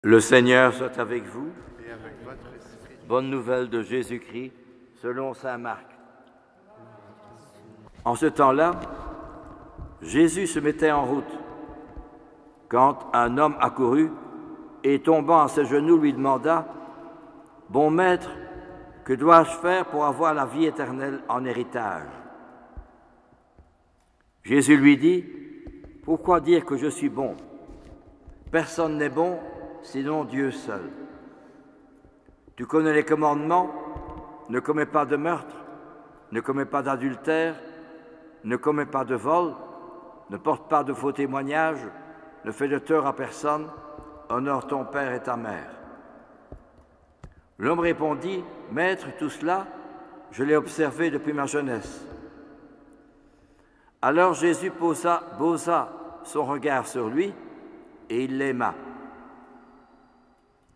Le Seigneur soit avec vous. Et avec votre esprit. Bonne nouvelle de Jésus-Christ selon saint Marc. En ce temps-là, Jésus se mettait en route quand un homme accourut et tombant à ses genoux lui demanda « Bon maître, que dois-je faire pour avoir la vie éternelle en héritage ?» Jésus lui dit « Pourquoi dire que je suis bon? Personne n'est bon sinon Dieu seul. Tu connais les commandements, ne commets pas de meurtre, ne commets pas d'adultère, ne commets pas de vol, ne porte pas de faux témoignages, ne fais de tort à personne, honore ton père et ta mère. » L'homme répondit, « Maître, tout cela, je l'ai observé depuis ma jeunesse. » Alors Jésus posa son regard sur lui et il l'aima.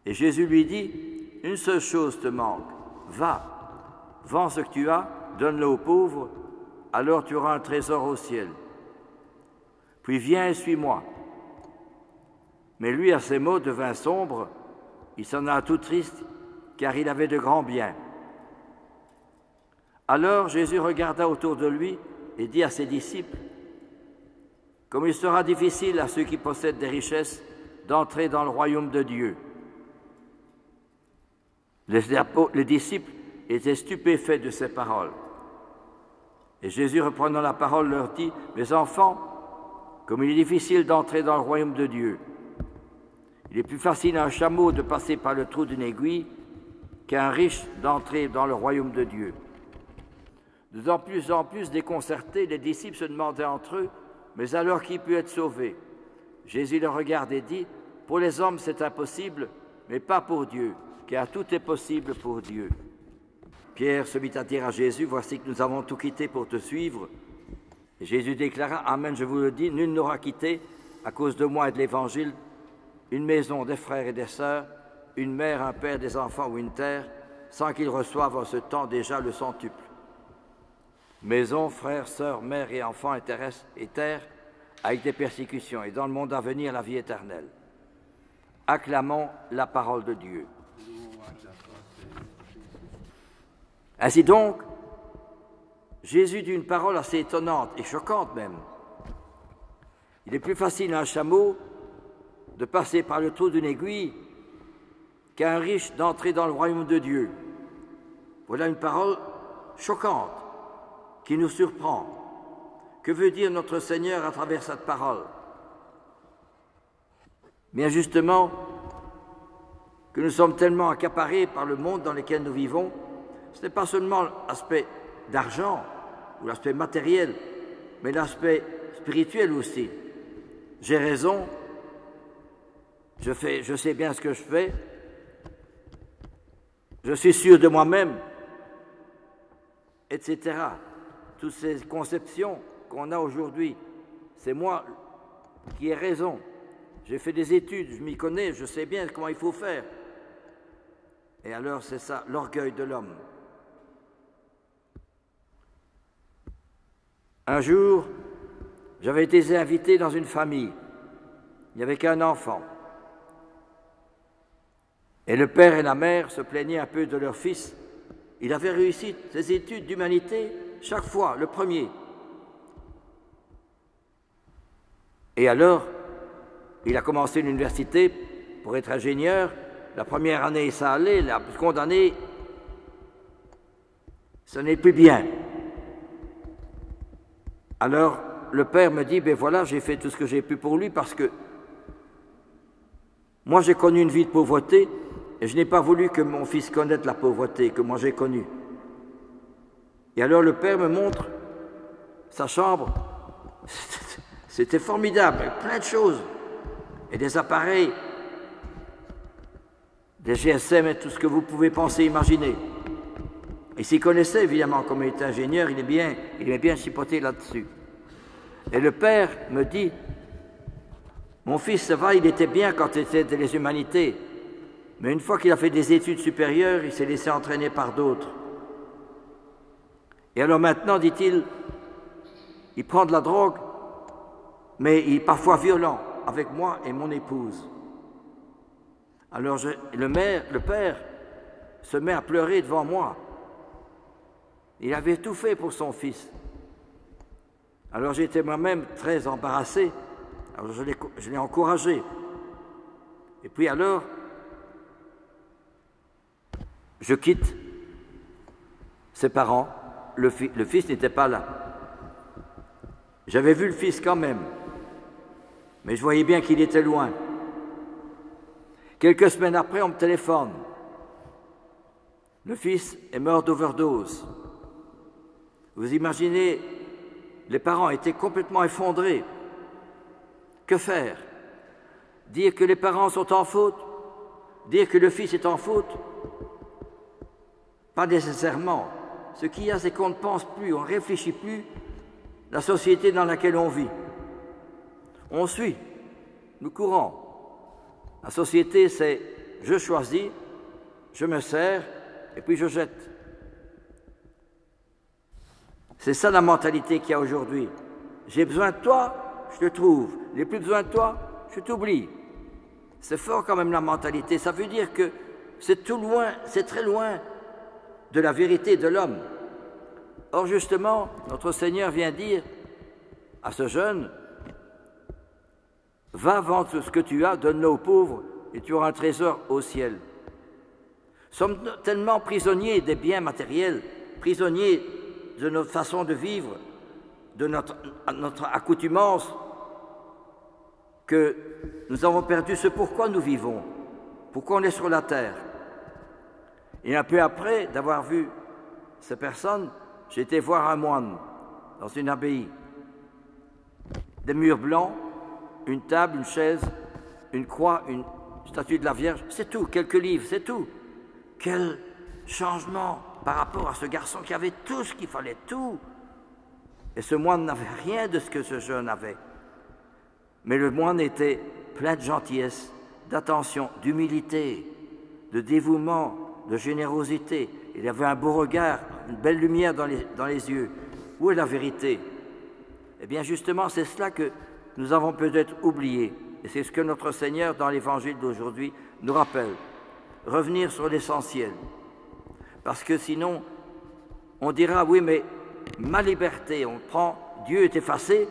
Et Jésus lui dit, « Une seule chose te manque, va, vends ce que tu as, donne-le aux pauvres, alors tu auras un trésor au ciel. Puis viens et suis-moi. » Mais lui, à ces mots, devint sombre, il s'en alla tout triste, car il avait de grands biens. Alors Jésus regarda autour de lui et dit à ses disciples, « Comme il sera difficile à ceux qui possèdent des richesses d'entrer dans le royaume de Dieu. » Les disciples étaient stupéfaits de ces paroles. Et Jésus, reprenant la parole, leur dit, « Mes enfants, comme il est difficile d'entrer dans le royaume de Dieu, il est plus facile à un chameau de passer par le trou d'une aiguille qu'à un riche d'entrer dans le royaume de Dieu. » De plus en plus déconcertés, les disciples se demandaient entre eux, « Mais alors qui peut être sauvé ?» Jésus les regarde et dit, « Pour les hommes c'est impossible, mais pas pour Dieu, car tout est possible pour Dieu. » Pierre se mit à dire à Jésus, « Voici que nous avons tout quitté pour te suivre. » Et Jésus déclara, « Amen, je vous le dis, nul n'aura quitté, à cause de moi et de l'Évangile, une maison, des frères et des sœurs, une mère, un père, des enfants ou une terre, sans qu'ils reçoivent en ce temps déjà le centuple. Maison, frères, sœurs, mères et enfants et terre, avec des persécutions, et dans le monde à venir la vie éternelle. Acclamons la parole de Dieu. Ainsi donc, Jésus dit une parole assez étonnante et choquante même. Il est plus facile à un chameau de passer par le trou d'une aiguille qu'à un riche d'entrer dans le royaume de Dieu. Voilà une parole choquante qui nous surprend. Que veut dire notre Seigneur à travers cette parole? Bien justement, que nous sommes tellement accaparés par le monde dans lequel nous vivons, ce n'est pas seulement l'aspect d'argent ou l'aspect matériel, mais l'aspect spirituel aussi. J'ai raison, je sais bien ce que je fais, je suis sûr de moi-même, etc. Toutes ces conceptions qu'on a aujourd'hui, c'est moi qui ai raison. J'ai fait des études, je m'y connais, je sais bien comment il faut faire. Et alors c'est ça, l'orgueil de l'homme. Un jour, j'avais été invité dans une famille. Il n'y avait qu'un enfant. Et le père et la mère se plaignaient un peu de leur fils. Il avait réussi ses études d'humanité chaque fois, le premier. Et alors, il a commencé l'université pour être ingénieur. La première année, ça allait. La seconde année, ce n'est plus bien. Alors, le père me dit, « Ben voilà, j'ai fait tout ce que j'ai pu pour lui parce que moi, j'ai connu une vie de pauvreté et je n'ai pas voulu que mon fils connaisse la pauvreté que moi j'ai connue. » Et alors, le père me montre sa chambre. C'était formidable, plein de choses. Et des appareils, des GSM et tout ce que vous pouvez penser, imaginer. Il s'y connaissait, évidemment, comme il était ingénieur, il est bien chipoté là-dessus. Et le père me dit, « Mon fils, ça va, il était bien quand il était dans les humanités, mais une fois qu'il a fait des études supérieures, il s'est laissé entraîner par d'autres. Et alors maintenant, dit-il, il prend de la drogue, mais il est parfois violent avec moi et mon épouse. Alors le père se met à pleurer devant moi. Il avait tout fait pour son fils. Alors j'étais moi-même très embarrassé. Alors je l'ai encouragé. Et puis alors, je quitte ses parents. Le fils n'était pas là. J'avais vu le fils quand même, mais je voyais bien qu'il était loin. Quelques semaines après, on me téléphone. Le fils est mort d'overdose. Vous imaginez, les parents étaient complètement effondrés. Que faire? Dire que les parents sont en faute? Dire que le fils est en faute? Pas nécessairement. Ce qu'il y a, c'est qu'on ne pense plus, on ne réfléchit plus la société dans laquelle on vit. On suit, nous courons. La société, c'est je choisis, je me sers et puis je jette. C'est ça la mentalité qu'il y a aujourd'hui. J'ai besoin de toi, je te trouve. J'ai plus besoin de toi, je t'oublie. C'est fort quand même la mentalité. Ça veut dire que c'est tout loin, c'est très loin de la vérité de l'homme. Or justement, notre Seigneur vient dire à ce jeune, va vendre tout ce que tu as, donne-le aux pauvres et tu auras un trésor au ciel. Nous sommes tellement prisonniers des biens matériels, prisonniers de notre façon de vivre, de notre accoutumance, que nous avons perdu ce pourquoi nous vivons, pourquoi on est sur la terre. Et un peu après d'avoir vu ces personnes, j'ai été voir un moine dans une abbaye. Des murs blancs, une table, une chaise, une croix, une statue de la Vierge, c'est tout, quelques livres, c'est tout. Quel changement par rapport à ce garçon qui avait tout ce qu'il fallait, tout. Et ce moine n'avait rien de ce que ce jeune avait. Mais le moine était plein de gentillesse, d'attention, d'humilité, de dévouement, de générosité. Il avait un beau regard, une belle lumière dans les yeux. Où est la vérité? Eh bien justement, c'est cela que nous avons peut-être oublié. Et c'est ce que notre Seigneur, dans l'Évangile d'aujourd'hui, nous rappelle. Revenir sur l'essentiel. Parce que sinon, on dira, oui, mais ma liberté, on prend, Dieu est effacé,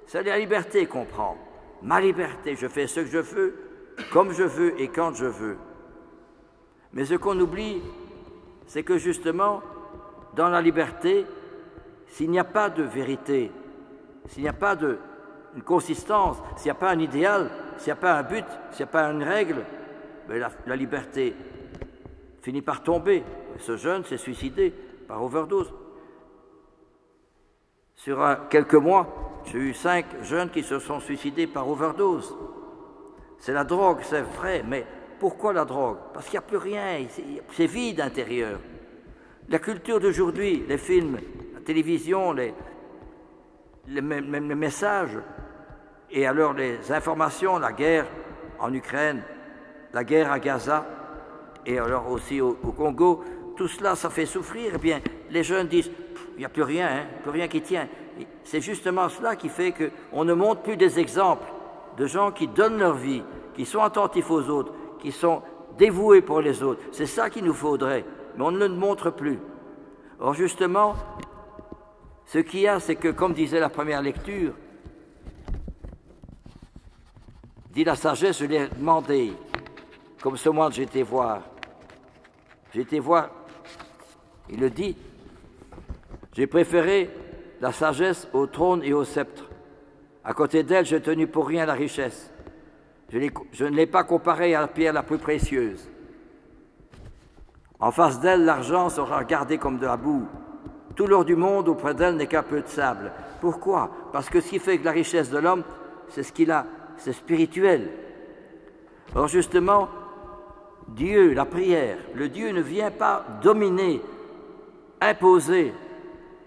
c'est la liberté qu'on prend. Ma liberté, je fais ce que je veux, comme je veux et quand je veux. Mais ce qu'on oublie, c'est que justement, dans la liberté, s'il n'y a pas de vérité, s'il n'y a pas une consistance, s'il n'y a pas un idéal, s'il n'y a pas un but, s'il n'y a pas une règle, ben la liberté finit par tomber. Ce jeune s'est suicidé par overdose. Sur quelques mois, j'ai eu 5 jeunes qui se sont suicidés par overdose. C'est la drogue, c'est vrai, mais pourquoi la drogue? Parce qu'il n'y a plus rien, c'est vide intérieur. La culture d'aujourd'hui, les films, la télévision, les messages, et alors les informations, la guerre en Ukraine, la guerre à Gaza, et alors aussi au Congo, tout cela, ça fait souffrir. Eh bien, les jeunes disent, il n'y a plus rien, hein, plus rien qui tient. C'est justement cela qui fait qu'on ne montre plus des exemples de gens qui donnent leur vie, qui sont attentifs aux autres, qui sont dévoués pour les autres. C'est ça qu'il nous faudrait, mais on ne le montre plus. Or justement, ce qu'il y a, c'est que, comme disait la première lecture, dit la sagesse, je l'ai demandé, comme ce mois j'ai été voir. J'ai été voir, il le dit, j'ai préféré la sagesse au trône et au sceptre. À côté d'elle, j'ai tenu pour rien la richesse. Je ne l'ai pas comparée à la pierre la plus précieuse. En face d'elle, l'argent sera gardé comme de la boue. Tout l'or du monde auprès d'elle n'est qu'un peu de sable. Pourquoi? Parce que ce qui fait que la richesse de l'homme, c'est ce qu'il a, c'est spirituel. Or justement, Dieu, la prière, le Dieu ne vient pas dominer, imposer,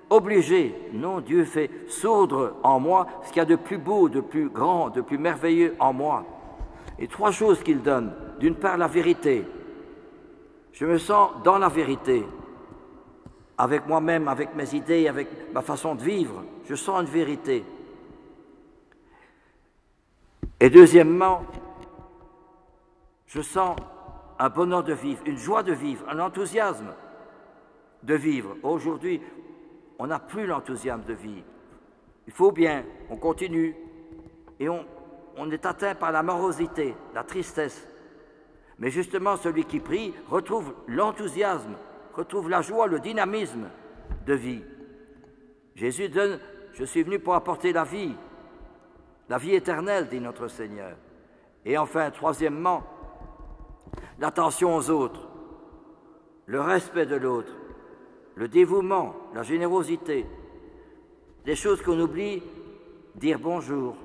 obliger. Non, Dieu fait sourdre en moi ce qu'il y a de plus beau, de plus grand, de plus merveilleux en moi. Et 3 choses qu'il donne. D'une part, la vérité. Je me sens dans la vérité. Avec moi-même, avec mes idées, avec ma façon de vivre. Je sens une vérité. Et deuxièmement, Je sens un bonheur de vivre, une joie de vivre, un enthousiasme de vivre. Aujourd'hui, on n'a plus l'enthousiasme de vivre. Il faut bien, on continue et on est atteint par la morosité, la tristesse. Mais justement, celui qui prie retrouve l'enthousiasme, retrouve la joie, le dynamisme de vie. Jésus donne, je suis venu pour apporter la vie éternelle, dit notre Seigneur. Et enfin, troisièmement, l'attention aux autres, le respect de l'autre, le dévouement, la générosité, des choses qu'on oublie, dire bonjour.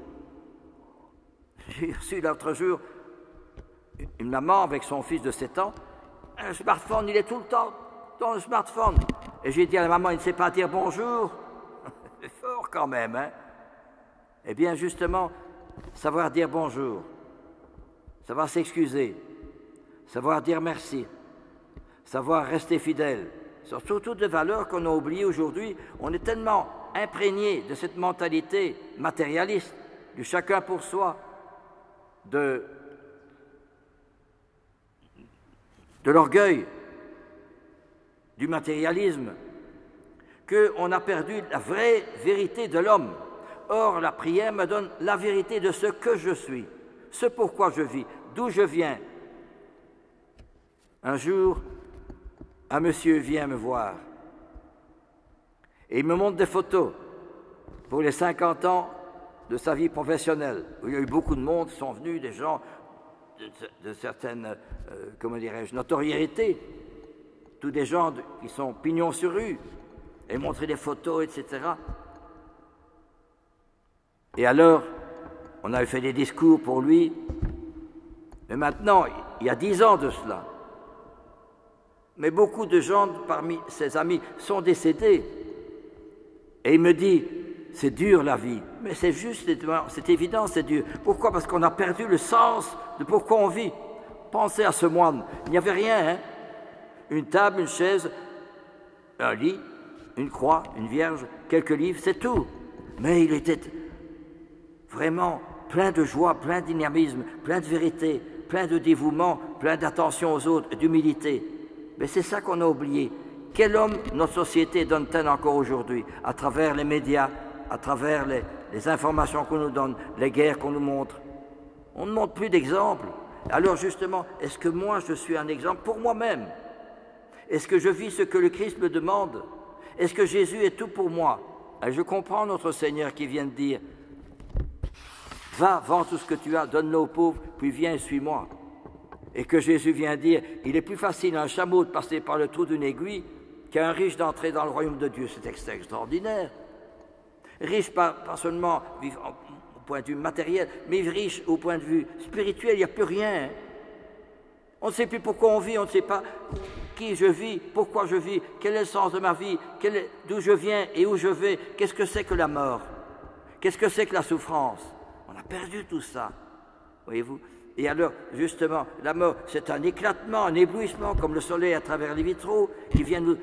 J'ai reçu l'autre jour une maman avec son fils de 7 ans, un smartphone, il est tout le temps dans le smartphone. Et j'ai dit à la maman, il ne sait pas dire bonjour. C'est fort quand même, hein? Eh bien, justement, savoir dire bonjour, savoir s'excuser, savoir dire merci, savoir rester fidèle, surtout toutes les valeurs qu'on a oubliées aujourd'hui. On est tellement imprégné de cette mentalité matérialiste, du chacun pour soi, de l'orgueil, du matérialisme, qu'on a perdu la vraie vérité de l'homme. Or, la prière me donne la vérité de ce que je suis, ce pourquoi je vis, d'où je viens. Un jour, un monsieur vient me voir et il me montre des photos pour les 50 ans de sa vie professionnelle, où il y a eu beaucoup de monde, sont venus des gens de certaines, comment dirais-je, notoriétés, tous des gens qui sont pignons sur rue, et montrer des photos, etc. Et alors, on avait fait des discours pour lui, mais maintenant, il y a 10 ans de cela, mais beaucoup de gens parmi ses amis sont décédés, et il me dit, c'est dur la vie, mais c'est juste, c'est évident, c'est dur. Pourquoi? Parce qu'on a perdu le sens de pourquoi on vit. Pensez à ce moine, il n'y avait rien, hein? Une table, une chaise, un lit, une croix, une vierge, quelques livres, c'est tout. Mais il était vraiment plein de joie, plein de dynamisme, plein de vérité, plein de dévouement, plein d'attention aux autres, d'humilité. Mais c'est ça qu'on a oublié. Quel homme notre société donne-t-elle encore aujourd'hui, à travers les médias, à travers les informations qu'on nous donne, les guerres qu'on nous montre? On ne montre plus d'exemples. Alors justement, est-ce que moi je suis un exemple pour moi-même? Est-ce que je vis ce que le Christ me demande? Est-ce que Jésus est tout pour moi? Et je comprends notre Seigneur qui vient de dire, va, vends tout ce que tu as, donne-le aux pauvres, puis viens et suis-moi. Et que Jésus vient dire, il est plus facile à un chameau de passer par le trou d'une aiguille qu'à un riche d'entrer dans le royaume de Dieu. C'est extraordinaire. Riche pas seulement au point de vue matériel, mais riche au point de vue spirituel, il n'y a plus rien. On ne sait plus pourquoi on vit, on ne sait pas qui je vis, pourquoi je vis, quel est le sens de ma vie, d'où je viens et où je vais, qu'est-ce que c'est que la mort, qu'est-ce que c'est que la souffrance. On a perdu tout ça, voyez-vous. Et alors, justement, la mort, c'est un éclatement, un éblouissement, comme le soleil à travers les vitraux, qui vient nous,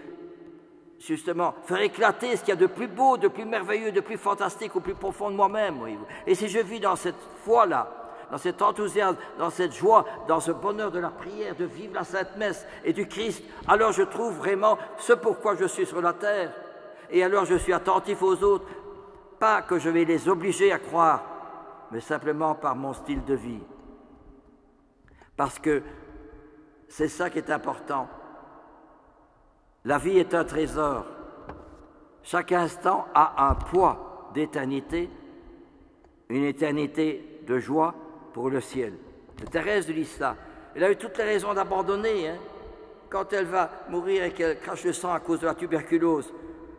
justement, faire éclater ce qu'il y a de plus beau, de plus merveilleux, de plus fantastique, au plus profond de moi-même, voyez-vous. Et si je vis dans cette foi-là, dans cet enthousiasme, dans cette joie, dans ce bonheur de la prière, de vivre la Sainte Messe et du Christ, alors je trouve vraiment ce pourquoi je suis sur la terre. Et alors je suis attentif aux autres, pas que je vais les obliger à croire, mais simplement par mon style de vie. Parce que c'est ça qui est important. La vie est un trésor. Chaque instant a un poids d'éternité, une éternité de joie pour le ciel. Thérèse de Lisieux, elle a eu toutes les raisons d'abandonner. Hein. Quand elle va mourir et qu'elle crache le sang à cause de la tuberculose,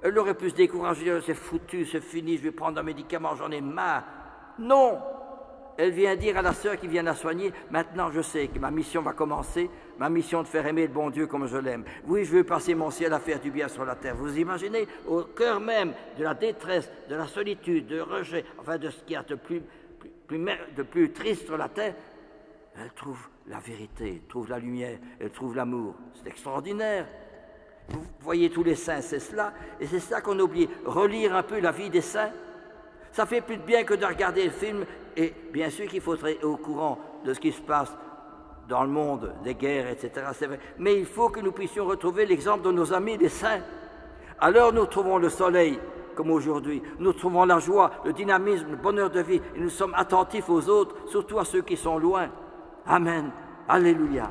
elle aurait pu se décourager, c'est foutu, c'est fini, je vais prendre un médicament, j'en ai marre. Non! Elle vient dire à la sœur qui vient la soigner, maintenant je sais que ma mission va commencer, ma mission de faire aimer le bon Dieu comme je l'aime. Oui, je veux passer mon ciel à faire du bien sur la terre. Vous imaginez, au cœur même de la détresse, de la solitude, de rejet, enfin de ce qu'il y a de plus triste sur la terre, elle trouve la vérité, elle trouve la lumière, elle trouve l'amour. C'est extraordinaire. Vous voyez tous les saints, c'est cela, et c'est ça qu'on oublie. Relire un peu la vie des saints, ça fait plus de bien que de regarder le film, et bien sûr qu'il faut être au courant de ce qui se passe dans le monde, des guerres, etc. C'est vrai. Mais il faut que nous puissions retrouver l'exemple de nos amis, les saints. Alors nous trouvons le soleil, comme aujourd'hui. Nous trouvons la joie, le dynamisme, le bonheur de vie. Et nous sommes attentifs aux autres, surtout à ceux qui sont loin. Amen. Alléluia.